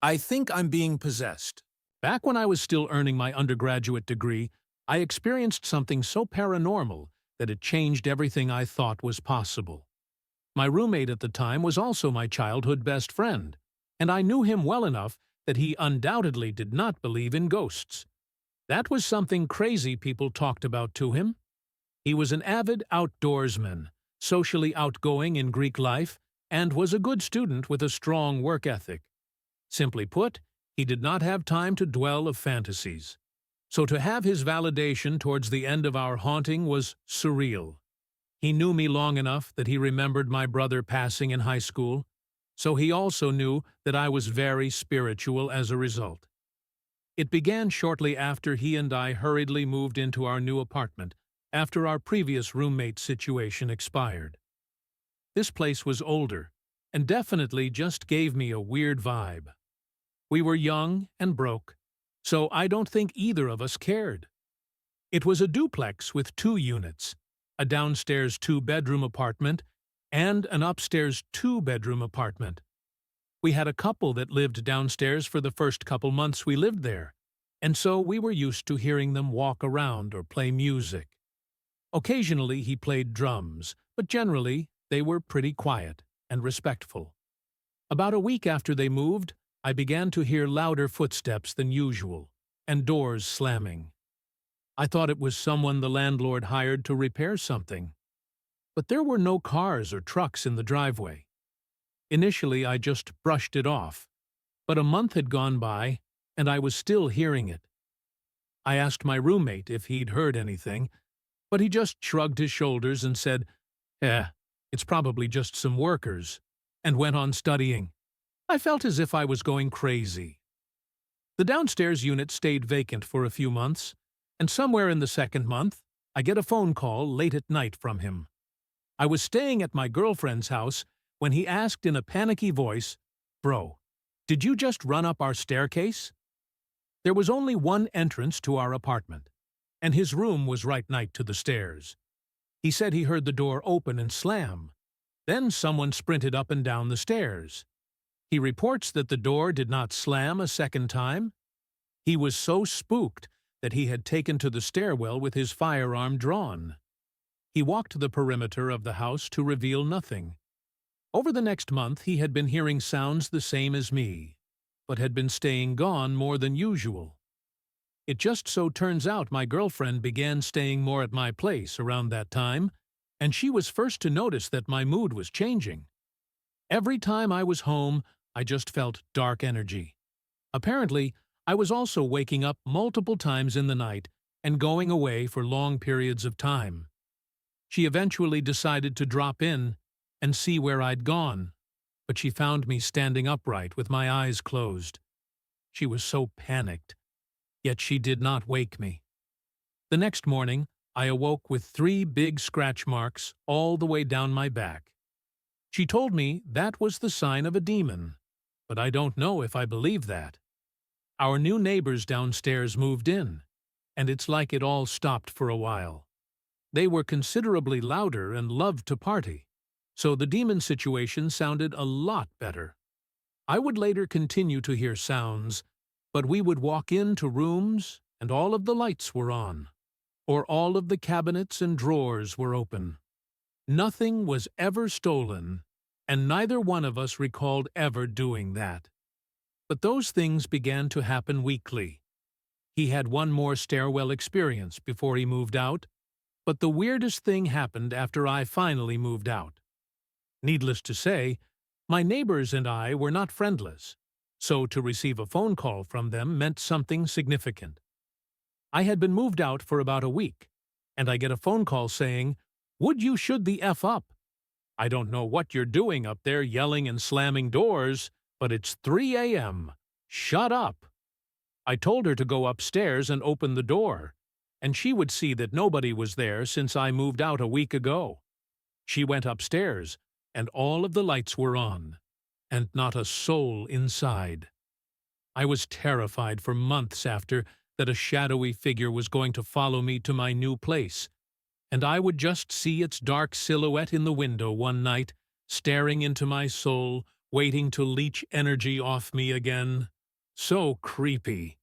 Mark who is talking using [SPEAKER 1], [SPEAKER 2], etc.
[SPEAKER 1] I think I'm being possessed. Back when I was still earning my undergraduate degree, I experienced something so paranormal that it changed everything I thought was possible. My roommate at the time was also my childhood best friend, and I knew him well enough that he undoubtedly did not believe in ghosts. That was something crazy people talked about to him. He was an avid outdoorsman, socially outgoing in Greek life, and was a good student with a strong work ethic. Simply put, he did not have time to dwell of fantasies. So to have his validation towards the end of our haunting was surreal. He knew me long enough that he remembered my brother passing in high school, so he also knew that I was very spiritual as a result. It began shortly after he and I hurriedly moved into our new apartment after our previous roommate situation expired. This place was older and definitely just gave me a weird vibe. We were young and broke, so I don't think either of us cared. It was a duplex with 2 units, a downstairs 2-bedroom apartment and an upstairs 2-bedroom apartment. We had a couple that lived downstairs for the first couple months we lived there, and so we were used to hearing them walk around or play music. Occasionally he played drums, but generally they were pretty quiet and respectful. About a week after they moved, I began to hear louder footsteps than usual, and doors slamming. I thought it was someone the landlord hired to repair something. But there were no cars or trucks in the driveway. Initially, I just brushed it off, but a month had gone by, and I was still hearing it. I asked my roommate if he'd heard anything, but he just shrugged his shoulders and said, it's probably just some workers, and went on studying. I felt as if I was going crazy. The downstairs unit stayed vacant for a few months, and somewhere in the second month, I get a phone call late at night from him. I was staying at my girlfriend's house when he asked in a panicky voice, "Bro, did you just run up our staircase?" There was only one entrance to our apartment, and his room was right next to the stairs. He said he heard the door open and slam. Then someone sprinted up and down the stairs. He reports that the door did not slam a second time. He was so spooked that he had taken to the stairwell with his firearm drawn. He walked the perimeter of the house to reveal nothing. Over the next month he had been hearing sounds the same as me, but had been staying gone more than usual. It just so turns out my girlfriend began staying more at my place around that time, and she was first to notice that my mood was changing. Every time I was home, I just felt dark energy. Apparently, I was also waking up multiple times in the night and going away for long periods of time. She eventually decided to drop in and see where I'd gone, but she found me standing upright with my eyes closed. She was so panicked, yet she did not wake me. The next morning, I awoke with 3 big scratch marks all the way down my back. She told me that was the sign of a demon, but I don't know if I believe that. Our new neighbors downstairs moved in, and it's like it all stopped for a while. They were considerably louder and loved to party, so the demon situation sounded a lot better. I would later continue to hear sounds, but we would walk into rooms and all of the lights were on, or all of the cabinets and drawers were open. Nothing was ever stolen, and neither one of us recalled ever doing that. But those things began to happen weekly. He had one more stairwell experience before he moved out, but the weirdest thing happened after I finally moved out. Needless to say, my neighbors and I were not friendless, so to receive a phone call from them meant something significant. I had been moved out for about a week, and I get a phone call saying, "Would you should the F up? I don't know what you're doing up there yelling and slamming doors, but it's 3 a.m. Shut up." I told her to go upstairs and open the door, and she would see that nobody was there since I moved out a week ago. She went upstairs, and all of the lights were on, and not a soul inside. I was terrified for months after that a shadowy figure was going to follow me to my new place, and I would just see its dark silhouette in the window one night, staring into my soul waiting to leech energy off me again. So creepy.